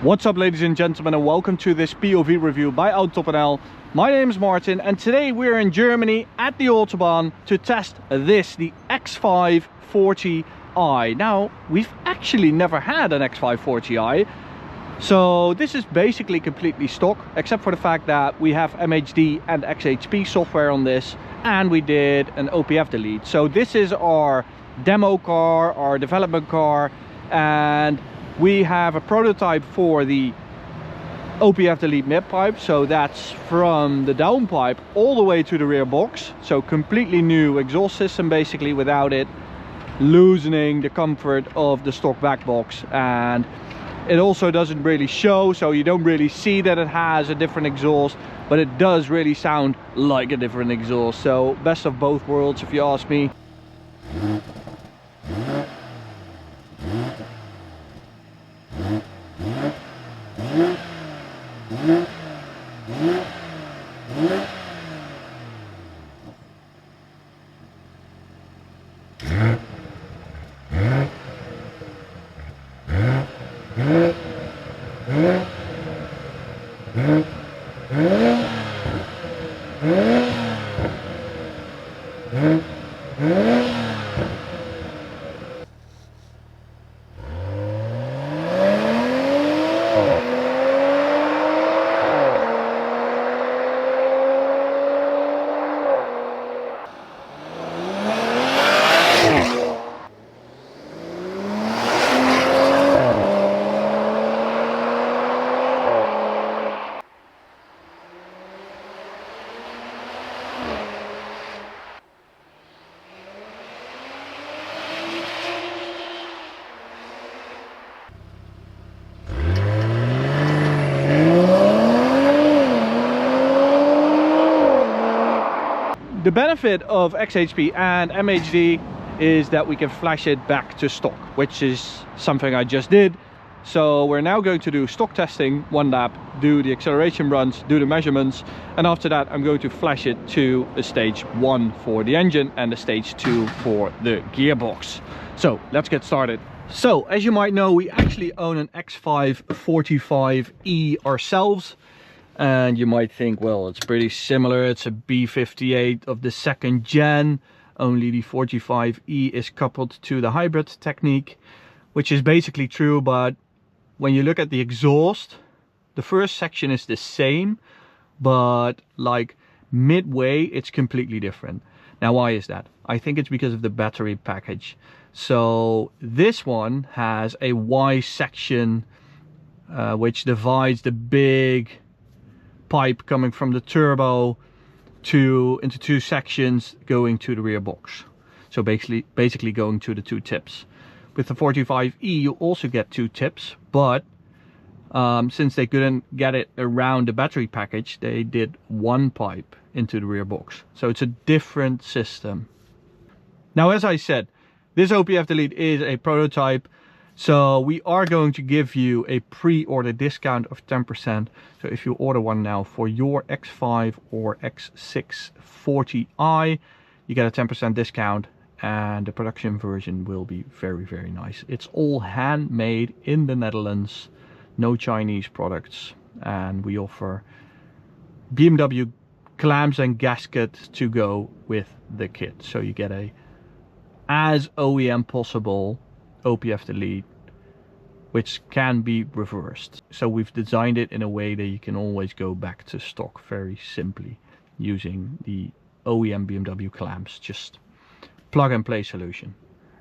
What's up, ladies and gentlemen, and welcome to this POV review by AUTOBAHN. My name is Martin, and today we're in Germany at the Autobahn to test this, the X5 40i. Now, we've actually never had an X5 40i, so this is basically completely stock, except for the fact that we have MHD and XHP software on this, and we did an OPF delete. So this is our demo car, our development car, and we have a prototype for the OPF delete mid pipe, so that's from the downpipe all the way to the rear box. So completely new exhaust system, basically, without it loosening the comfort of the stock back box. And it also doesn't really show, so you don't really see that it has a different exhaust, but it does really sound like a different exhaust. So best of both worlds, if you ask me. The benefit of XHP and MHD is that we can flash it back to stock, which is something I just did. So we're now going to do stock testing, one lap, do the acceleration runs, do the measurements, and after that I'm going to flash it to a stage 1 for the engine and a stage 2 for the gearbox. So let's get started. So as you might know, we actually own an X5 45e ourselves. And you might think, well, it's pretty similar. It's a B58 of the second gen. Only the 45e is coupled to the hybrid technique, which is basically true. But when you look at the exhaust, the first section is the same, but like midway, it's completely different. Now, why is that? I think it's because of the battery package. So this one has a Y section, which divides the big pipe coming from the turbo into two sections going to the rear box. So basically going to the two tips. With the 45e you also get two tips, but since they couldn't get it around the battery package, they did one pipe into the rear box. So it's a different system. Now, as I said, this OPF delete is a prototype. So we are going to give you a pre-order discount of 10%. So if you order one now for your X5 or X6 40i, you get a 10% discount, and the production version will be very, very nice. It's all handmade in the Netherlands, no Chinese products, and we offer BMW clamps and gaskets to go with the kit. So you get a as OEM possible OPF delete, which can be reversed. So we've designed it in a way that you can always go back to stock very simply using the OEM BMW clamps. Just plug and play solution.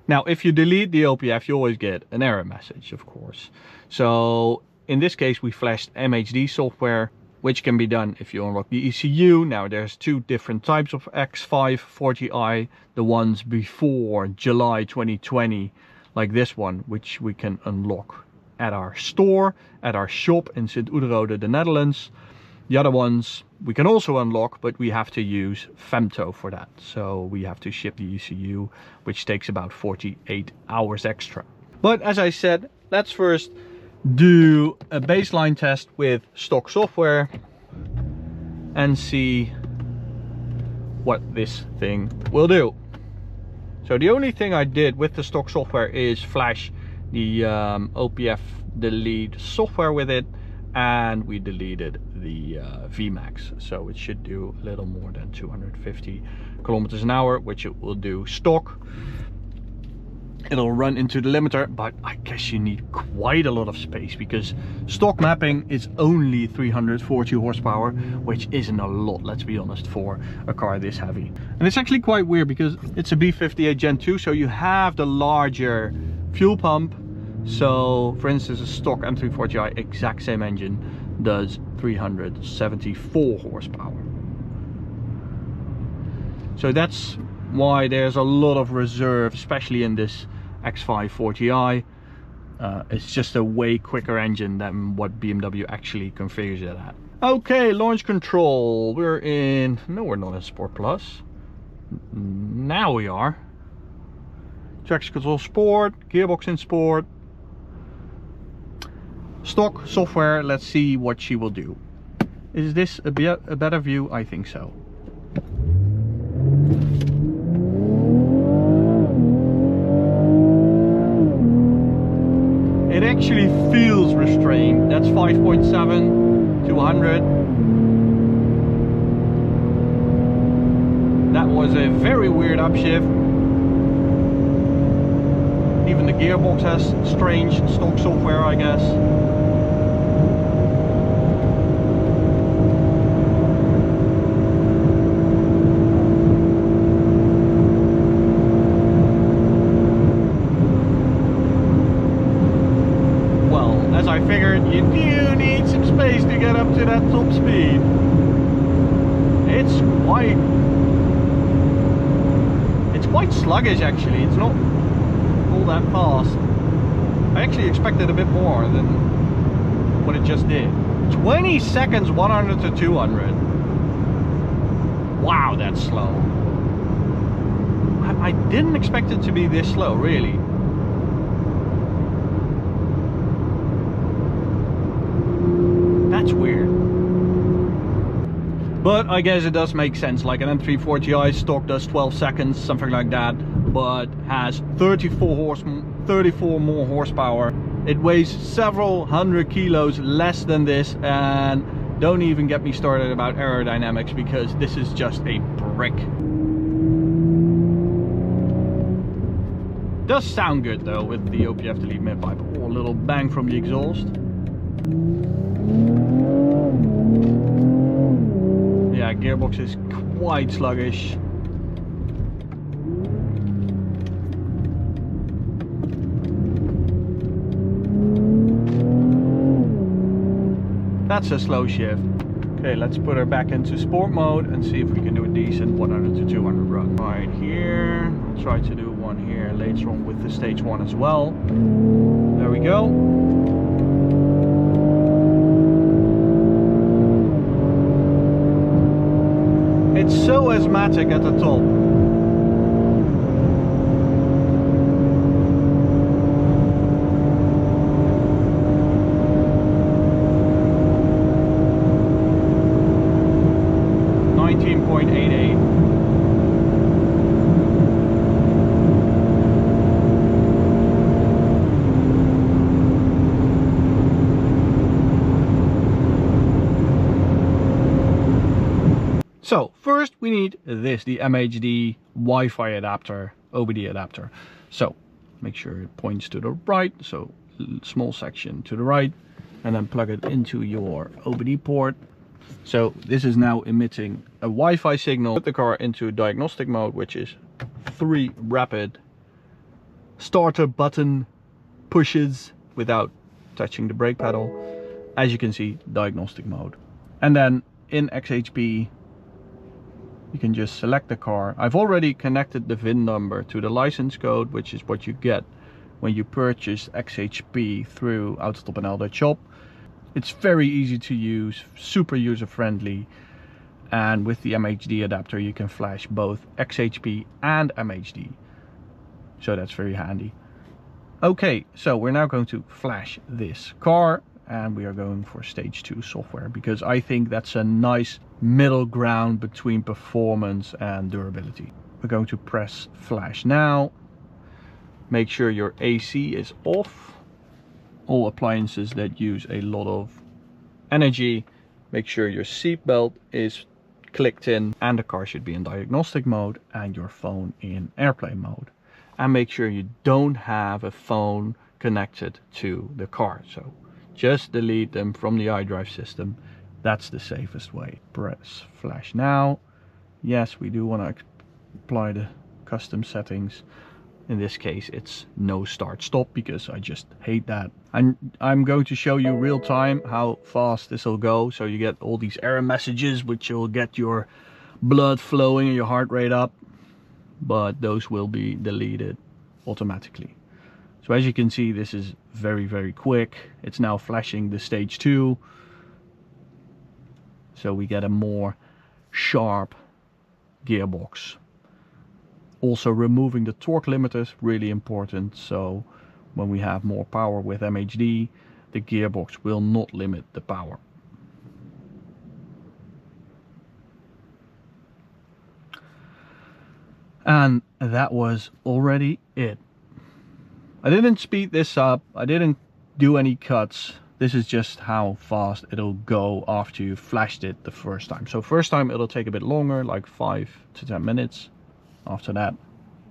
Now, if you delete the OPF, you always get an error message, of course. So in this case, we flashed MHD software, which can be done if you unlock the ECU. Now, there's two different types of X5 40i. The ones before July 2020, like this one, which we can unlock at our store, at our shop in Sint-Oederode, the Netherlands. The other ones we can also unlock, but we have to use Femto for that. So we have to ship the ECU, which takes about 48 hours extra. But as I said, let's first do a baseline test with stock software and see what this thing will do. So the only thing I did with the stock software is flash the OPF delete software with it, and we deleted the Vmax, so it should do a little more than 250 kilometers an hour, which it will do stock. It'll run into the limiter, but I guess you need quite a lot of space because stock mapping is only 340 horsepower, which isn't a lot, let's be honest, for a car this heavy. And it's actually quite weird because it's a B58 Gen 2, so you have the larger fuel pump. So for instance, a stock M340i, exact same engine, does 374 horsepower. So that's why there's a lot of reserve, especially in this X5 40i. It's just a way quicker engine than what BMW actually configures it at. Okay, launch control. We're in, no, we're not in Sport Plus. Now we are. Traction control Sport, gearbox in Sport. Stock software, let's see what she will do. Is this a better view? I think so. It actually feels restrained. That's 5.7 to 100. That was a very weird upshift. Even the gearbox has strange stock software, I guess. I figured you do need some space to get up to that top speed. It's quite sluggish actually. It's not all that fast. I actually expected a bit more than what it just did. 20 seconds 100 to 200. Wow, that's slow. I didn't expect it to be this slow, really. That's weird. But I guess it does make sense. Like an M340i stock does 12 seconds, something like that, but has 34 more horsepower. It weighs several hundred kilos less than this, and don't even get me started about aerodynamics because this is just a brick. Does sound good though with the OPF delete mid pipe. Oh, a little bang from the exhaust. Yeah, gearbox is quite sluggish. That's a slow shift. Okay, let's put her back into sport mode and see if we can do a decent 100 to 200 run. Right here, I'll try to do one here later on with the stage 1 as well. There we go. It's so asthmatic at the top. So first we need this, the MHD Wi-Fi adapter, OBD adapter. So make sure it points to the right, so small section to the right, and then plug it into your OBD port. So this is now emitting a Wi-Fi signal. Put the car into diagnostic mode, which is 3 rapid starter button pushes without touching the brake pedal. As you can see, diagnostic mode. And then in XHP, you can just select the car. I've already connected the VIN number to the license code, which is what you get when you purchase XHP through AUTOBAHN.shop. It's very easy to use, super user friendly, and with the MHD adapter you can flash both XHP and MHD. So that's very handy. Okay, so we're now going to flash this car, and we are going for stage 2 software because I think that's a nice middle ground between performance and durability. We're going to press flash now. Make sure your AC is off all appliances that use a lot of energy. Make sure your seatbelt is clicked in, and the car should be in diagnostic mode and your phone in airplane mode. And make sure you don't have a phone connected to the car. So just delete them from the iDrive system. That's the safest way. Press flash now. Yes, we do want to apply the custom settings. In this case, it's no start stop because I just hate that. I'm going to show you real time how fast this will go. So you get all these error messages, which will get your blood flowing and your heart rate up. But those will be deleted automatically. So as you can see, this is very, very quick. It's now flashing the stage 2. So we get a more sharp gearbox. Also removing the torque limiters, really important. So when we have more power with MHD, the gearbox will not limit the power. And that was already it. I didn't speed this up. I didn't do any cuts. This is just how fast it'll go after you flashed it the first time. So first time it'll take a bit longer, like 5 to 10 minutes. After that,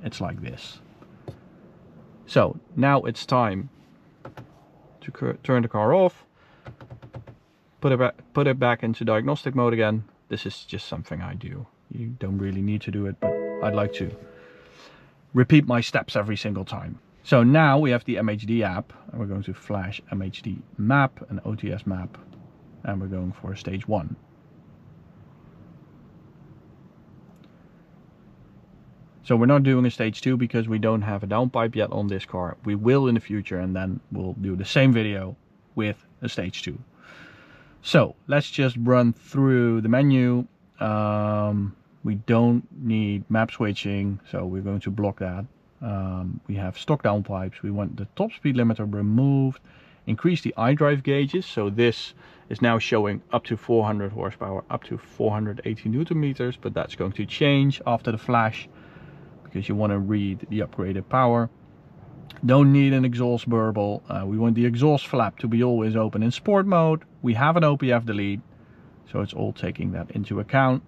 it's like this. So now it's time to turn the car off, put it back into diagnostic mode again. This is just something I do. You don't really need to do it, but I'd like to repeat my steps every single time. So now we have the MHD app, and we're going to flash MHD map and OTS map, and we're going for stage 1. So we're not doing a stage 2 because we don't have a downpipe yet on this car. We will in the future, and then we'll do the same video with a stage 2. So let's just run through the menu. We don't need map switching, so we're going to block that. We have stock downpipes. We want the top speed limiter removed. Increase the iDrive gauges. So this is now showing up to 400 horsepower, up to 480 Newton meters, but that's going to change after the flash, because you want to read the upgraded power. Don't need an exhaust burble. We want the exhaust flap to be always open in sport mode. We have an OPF delete, so it's all taking that into account.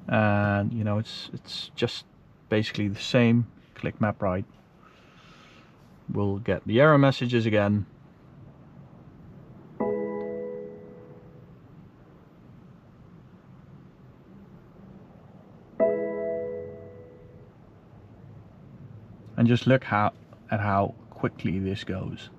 And you know, it's just basically the same. Click map right. We'll get the error messages again. And just look at how quickly this goes.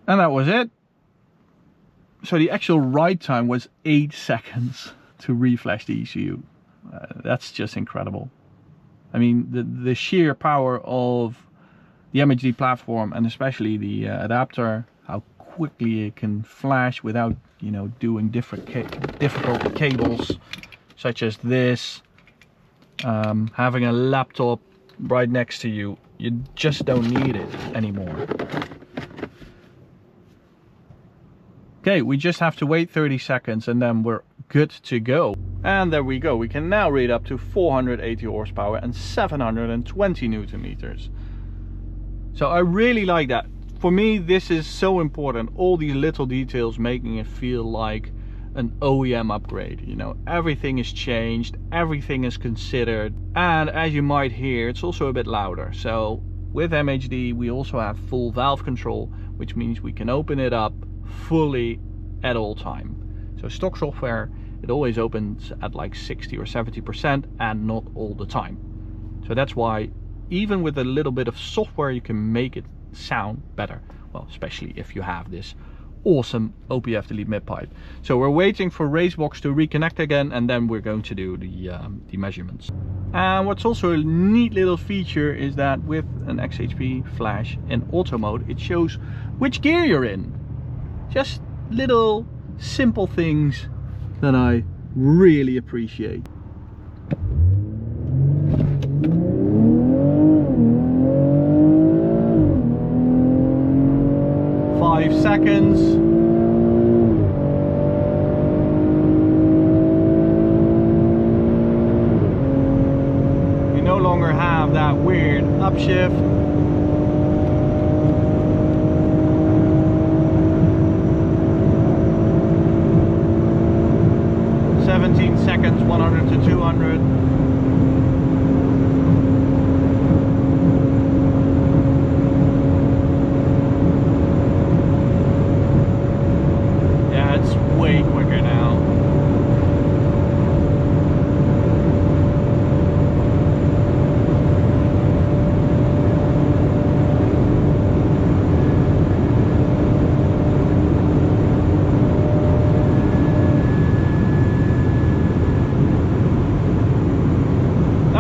And that was it. So the actual ride time was 8 seconds to reflash the ECU. That's just incredible. I mean, the sheer power of the MHD platform, and especially the adapter, how quickly it can flash without, you know, doing difficult cables such as this. Having a laptop right next to you, you just don't need it anymore. Okay, we just have to wait 30 seconds and then we're good to go. And there we go. We can now read up to 480 horsepower and 720 Newton meters. So I really like that. For me, this is so important. All these little details making it feel like an OEM upgrade. You know, everything is changed, everything is considered. And as you might hear, it's also a bit louder. So with MHD, we also have full valve control, which means we can open it up fully at all time. So stock software, it always opens at like 60 or 70% and not all the time. So that's why even with a little bit of software you can make it sound better. Well, especially if you have this awesome OPF delete mid pipe. So we're waiting for RaceBox to reconnect again, and then we're going to do the measurements. And what's also a neat little feature is that with an XHP flash in auto mode, it shows which gear you're in. Just little simple things that I really appreciate. no longer have that weird upshift. Seconds, 100 to 200. Yeah, it's way quicker now.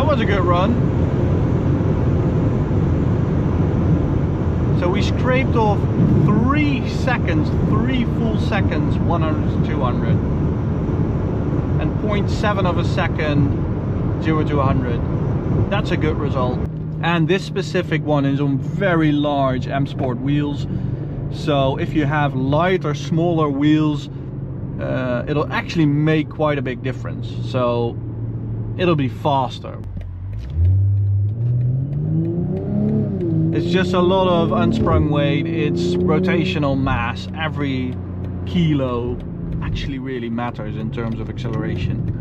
Was a good run. So we scraped off 3 seconds, 3 full seconds, 100 to 200, and 0.7 of a second, 0 to 100. That's a good result. And this specific one is on very large M Sport wheels. So if you have light or smaller wheels, it'll actually make quite a big difference. So it'll be faster. It's just a lot of unsprung weight, it's rotational mass. Every kilo actually really matters in terms of acceleration.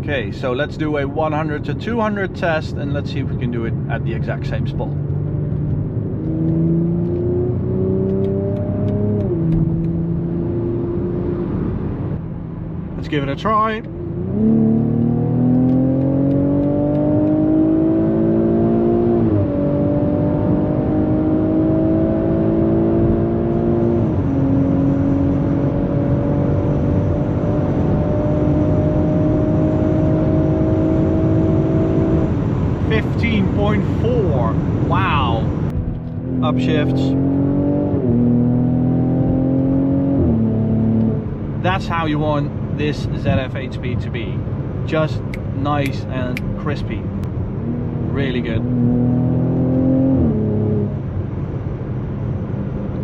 Okay, so let's do a 100 to 200 test and let's see if we can do it at the exact same spot. Let's give it a try. Wow. Upshifts. That's how you want this ZF8-speed to be. Just nice and crispy. Really good.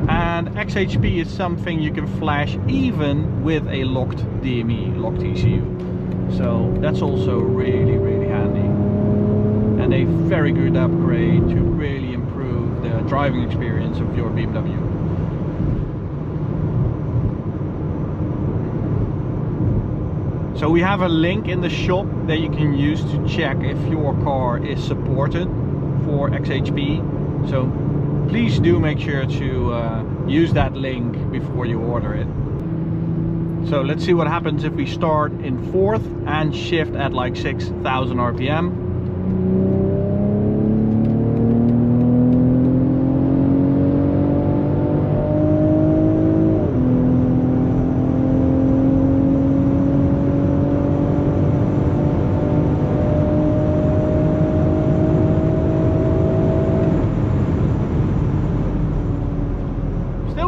And XHP is something you can flash even with a locked DME, locked ECU. So that's also really, really handy. And a very good upgrade to really improve the driving experience of your BMW. So we have a link in the shop that you can use to check if your car is supported for XHP. So please do make sure to use that link before you order it. So let's see what happens if we start in fourth and shift at like 6,000 RPM.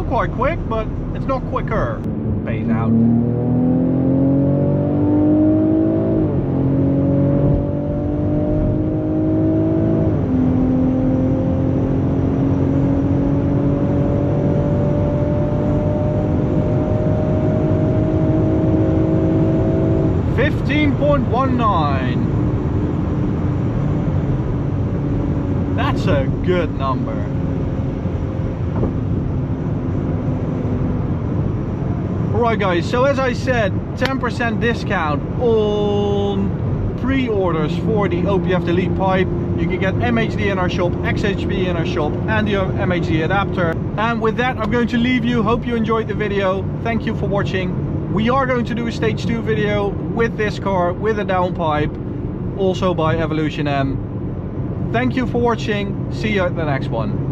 Quite quick, but it's not quicker. Pays out. .19. That's a good number. Alright guys, so as I said, 10% discount on pre-orders for the OPF Delete pipe. You can get MHD in our shop, XHP in our shop, and the MHD adapter. And with that, I'm going to leave you. Hope you enjoyed the video. Thank you for watching. We are going to do a stage 2 video with this car, with a downpipe, also by Evolution M. Thank you for watching. See you at the next one.